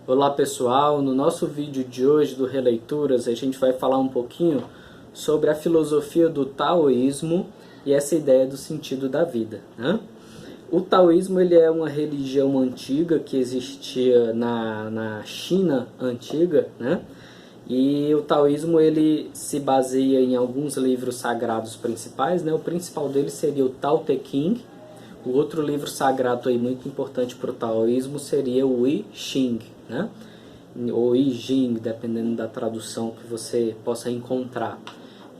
Olá pessoal, no nosso vídeo de hoje do Releituras a gente vai falar um pouquinho sobre a filosofia do taoísmo e essa ideia do sentido da vida, né? O taoísmo ele é uma religião antiga que existia na China antiga, né? E o taoísmo ele se baseia em alguns livros sagrados principais, né? O principal deles seria o Tao Te Ching. O outro livro sagrado aí muito importante para o taoísmo seria o I Ching, né? Ou I Ching, dependendo da tradução que você possa encontrar.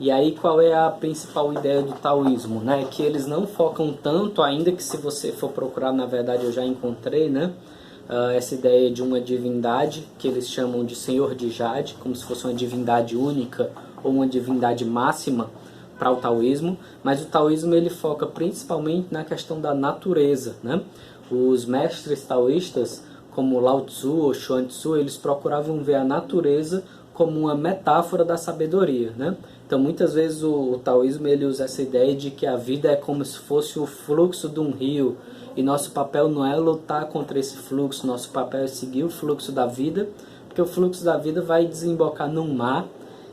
E aí qual é a principal ideia do taoísmo, né? Que eles não focam tanto, ainda que se você for procurar, na verdade eu já encontrei, né? Essa ideia de uma divindade que eles chamam de Senhor de Jade, como se fosse uma divindade única ou uma divindade máxima para o taoísmo, mas o taoísmo ele foca principalmente na questão da natureza, né? Os mestres taoístas, como Lao Tzu ou Chuang Tzu, eles procuravam ver a natureza como uma metáfora da sabedoria, né? Então muitas vezes o taoísmo ele usa essa ideia de que a vida é como se fosse o fluxo de um rio, e nosso papel não é lutar contra esse fluxo, nosso papel é seguir o fluxo da vida, porque o fluxo da vida vai desembocar num mar,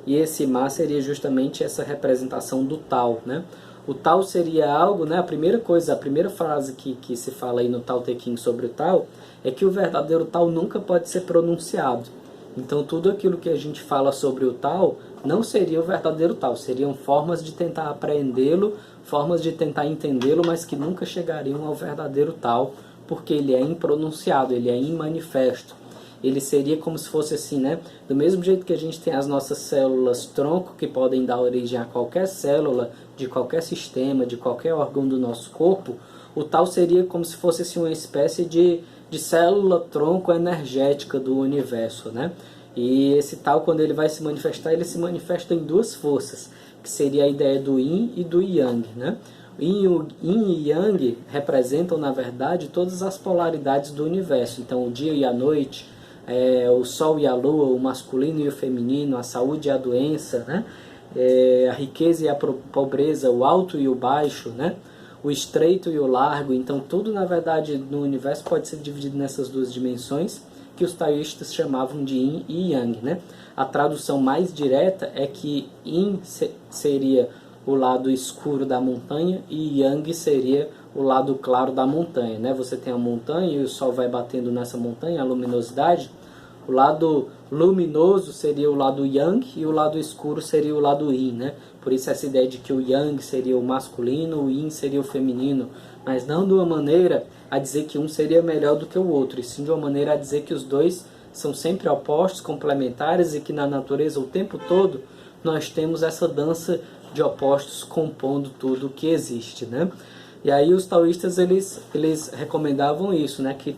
e esse mar seria justamente essa representação do Tao, né? O Tao seria algo, né? A primeira frase que se fala aí no Tao Te Ching sobre o Tao é que o verdadeiro Tao nunca pode ser pronunciado. Então tudo aquilo que a gente fala sobre o Tao não seria o verdadeiro Tao, seriam formas de tentar apreendê-lo, formas de tentar entendê-lo, mas que nunca chegariam ao verdadeiro Tao, porque ele é impronunciado, ele é imanifesto. Ele seria como se fosse assim, né? Do mesmo jeito que a gente tem as nossas células tronco, que podem dar origem a qualquer célula, de qualquer sistema, de qualquer órgão do nosso corpo, o Tao seria como se fosse assim, uma espécie de célula tronco energética do universo, né? E esse Tao, quando ele vai se manifestar, ele se manifesta em duas forças, que seria a ideia do Yin e do Yang, né? Yin e Yang representam, na verdade, todas as polaridades do universo. Então, o dia e a noite, o sol e a lua, o masculino e o feminino, a saúde e a doença, né? A riqueza e a pobreza, o alto e o baixo, né? O estreito e o largo. Então tudo na verdade no universo pode ser dividido nessas duas dimensões que os taoístas chamavam de Yin e Yang, né? A tradução mais direta é que Yin seria o lado escuro da montanha e Yang seria o lado claro da montanha, né? Você tem a montanha e o sol vai batendo nessa montanha, a luminosidade. O lado luminoso seria o lado Yang e o lado escuro seria o lado Yin, né? Por isso essa ideia de que o Yang seria o masculino, o Yin seria o feminino, mas não de uma maneira a dizer que um seria melhor do que o outro, e sim de uma maneira a dizer que os dois são sempre opostos, complementares, e que na natureza o tempo todo nós temos essa dança de opostos compondo tudo o que existe, né? E aí os taoístas eles recomendavam isso, né? Que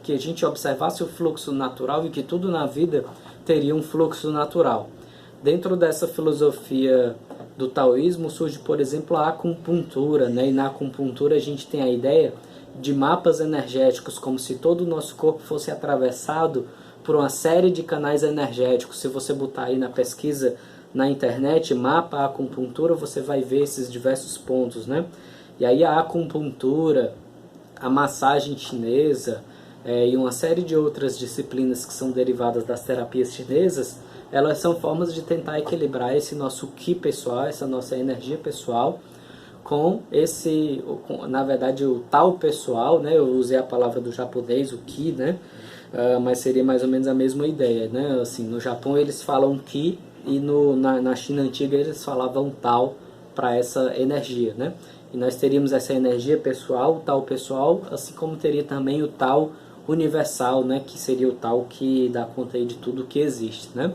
que a gente observasse o fluxo natural e que tudo na vida teria um fluxo natural. Dentro dessa filosofia do taoísmo surge, por exemplo, a acupuntura, né? E na acupuntura a gente tem a ideia de mapas energéticos, como se todo o nosso corpo fosse atravessado por uma série de canais energéticos. Se você botar aí na pesquisa na internet, mapa acupuntura, você vai ver esses diversos pontos, né? E aí a acupuntura, a massagem chinesa e uma série de outras disciplinas que são derivadas das terapias chinesas, elas são formas de tentar equilibrar esse nosso Qi pessoal, essa nossa energia pessoal, na verdade, o Tao pessoal, né? Eu usei a palavra do japonês, o Qi, né? Mas seria mais ou menos a mesma ideia, né? Assim, no Japão eles falam Qi e na China antiga eles falavam Tao para essa energia, né? E nós teríamos essa energia pessoal, o Tao pessoal, assim como teria também o Tao universal, né? Que seria o Tao que dá conta aí de tudo que existe, né?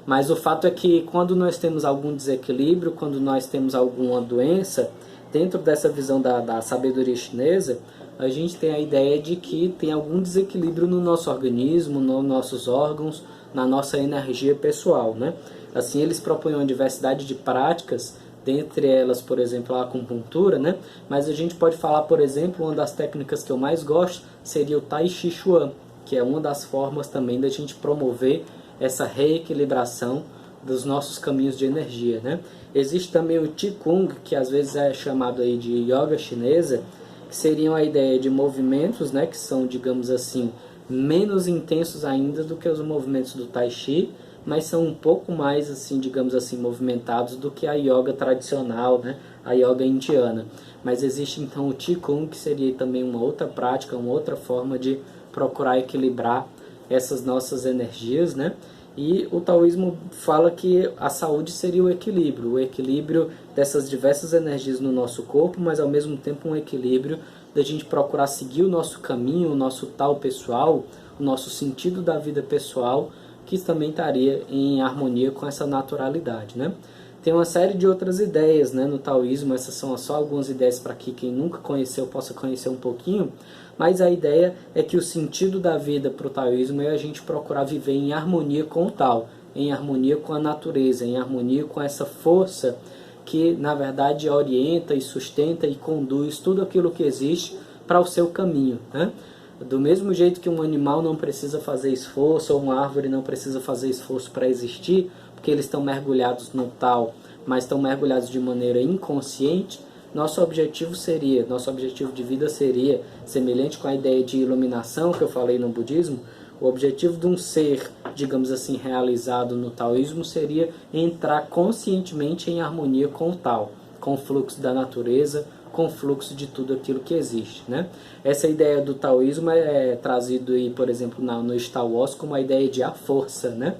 Mas o fato é que quando nós temos algum desequilíbrio, quando nós temos alguma doença, dentro dessa visão da sabedoria chinesa, a gente tem a ideia de que tem algum desequilíbrio no nosso organismo, nos nossos órgãos, na nossa energia pessoal, né? Assim, eles propõem uma diversidade de práticas, dentre elas, por exemplo, a acupuntura, né? Mas a gente pode falar, por exemplo, uma das técnicas que eu mais gosto seria o Tai Chi Chuan, que é uma das formas também da gente promover essa reequilibração dos nossos caminhos de energia, né? Existe também o Qigong, que às vezes é chamado aí de yoga chinesa, que seriam a ideia de movimentos, né? Que são, digamos assim, menos intensos ainda do que os movimentos do Tai Chi, mas são um pouco mais, assim, digamos assim, movimentados do que a yoga tradicional, né? A yoga indiana. Mas existe então o Qigong, que seria também uma outra prática, uma outra forma de procurar equilibrar essas nossas energias, né? E o taoísmo fala que a saúde seria o equilíbrio dessas diversas energias no nosso corpo, mas ao mesmo tempo um equilíbrio da gente procurar seguir o nosso caminho, o nosso tal pessoal, o nosso sentido da vida pessoal, que também estaria em harmonia com essa naturalidade, né? Tem uma série de outras ideias, né, no taoísmo. Essas são só algumas ideias para que quem nunca conheceu possa conhecer um pouquinho, mas a ideia é que o sentido da vida para o taoísmo é a gente procurar viver em harmonia com o Tao, em harmonia com a natureza, em harmonia com essa força que na verdade orienta e sustenta e conduz tudo aquilo que existe para o seu caminho, né? Do mesmo jeito que um animal não precisa fazer esforço, ou uma árvore não precisa fazer esforço para existir, porque eles estão mergulhados no Tao, mas estão mergulhados de maneira inconsciente, nosso objetivo de vida seria, semelhante com a ideia de iluminação que eu falei no budismo, o objetivo de um ser, digamos assim, realizado no taoísmo seria entrar conscientemente em harmonia com o Tao, com o fluxo da natureza, com o fluxo de tudo aquilo que existe, né? Essa ideia do taoísmo é trazido aí, por exemplo, no Star Wars como a ideia de a força, né?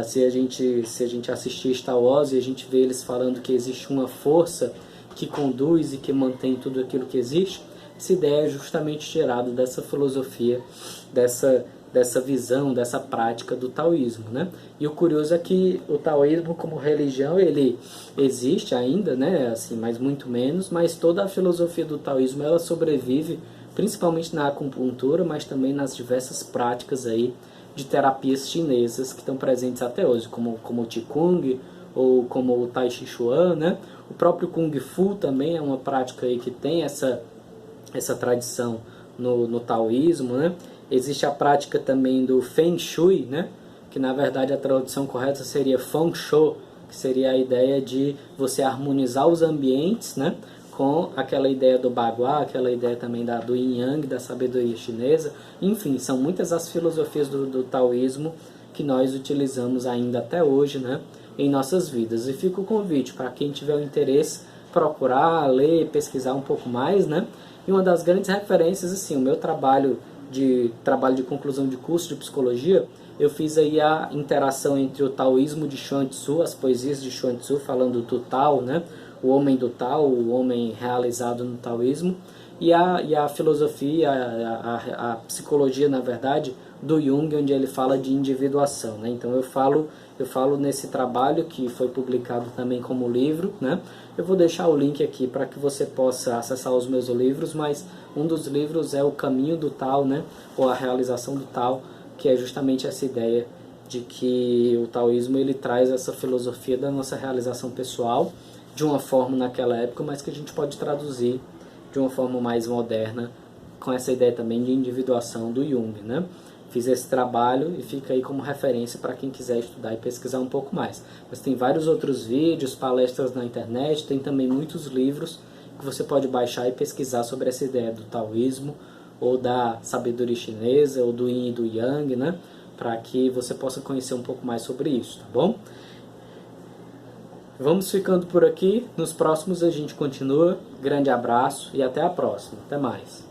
Se a gente assistir Star Wars e a gente vê eles falando que existe uma força que conduz e que mantém tudo aquilo que existe, essa ideia é justamente gerada dessa filosofia, dessa visão, dessa prática do taoísmo, né? E o curioso é que o taoísmo como religião, ele existe ainda, né? Assim, mas muito menos, mas toda a filosofia do taoísmo, ela sobrevive principalmente na acupuntura, mas também nas diversas práticas aí de terapias chinesas que estão presentes até hoje, como o Qigong ou como o Tai Chi Chuan, né? O próprio Kung Fu também é uma prática aí que tem essa tradição no taoísmo, né? Existe a prática também do Feng Shui, né? Que na verdade a tradução correta seria Feng Shui, que seria a ideia de você harmonizar os ambientes, né? Com aquela ideia do Bagua, aquela ideia também do Yin Yang, da sabedoria chinesa. Enfim, são muitas as filosofias do taoísmo que nós utilizamos ainda até hoje, né? Em nossas vidas. E fica o convite para quem tiver o interesse procurar, ler, pesquisar um pouco mais, né? E uma das grandes referências, assim, o meu trabalho de conclusão de curso de psicologia, eu fiz aí a interação entre o taoísmo de Chuang Tzu, as poesias de Chuang Tzu falando do Tao, né? O homem do Tao, o homem realizado no taoísmo, e a filosofia, a psicologia, na verdade, do Jung, onde ele fala de individuação, né? Então eu falo nesse trabalho que foi publicado também como livro, né? Eu vou deixar o link aqui para que você possa acessar os meus livros, mas um dos livros é O Caminho do Tao, né? Ou a Realização do Tao, que é justamente essa ideia de que o taoísmo ele traz essa filosofia da nossa realização pessoal de uma forma naquela época, mas que a gente pode traduzir de uma forma mais moderna com essa ideia também de individuação do Jung, né? Fiz esse trabalho e fica aí como referência para quem quiser estudar e pesquisar um pouco mais. Mas tem vários outros vídeos, palestras na internet, tem também muitos livros que você pode baixar e pesquisar sobre essa ideia do taoísmo, ou da sabedoria chinesa, ou do Yin e do Yang, né? Para que você possa conhecer um pouco mais sobre isso, tá bom? Vamos ficando por aqui, nos próximos a gente continua. Grande abraço e até a próxima. Até mais.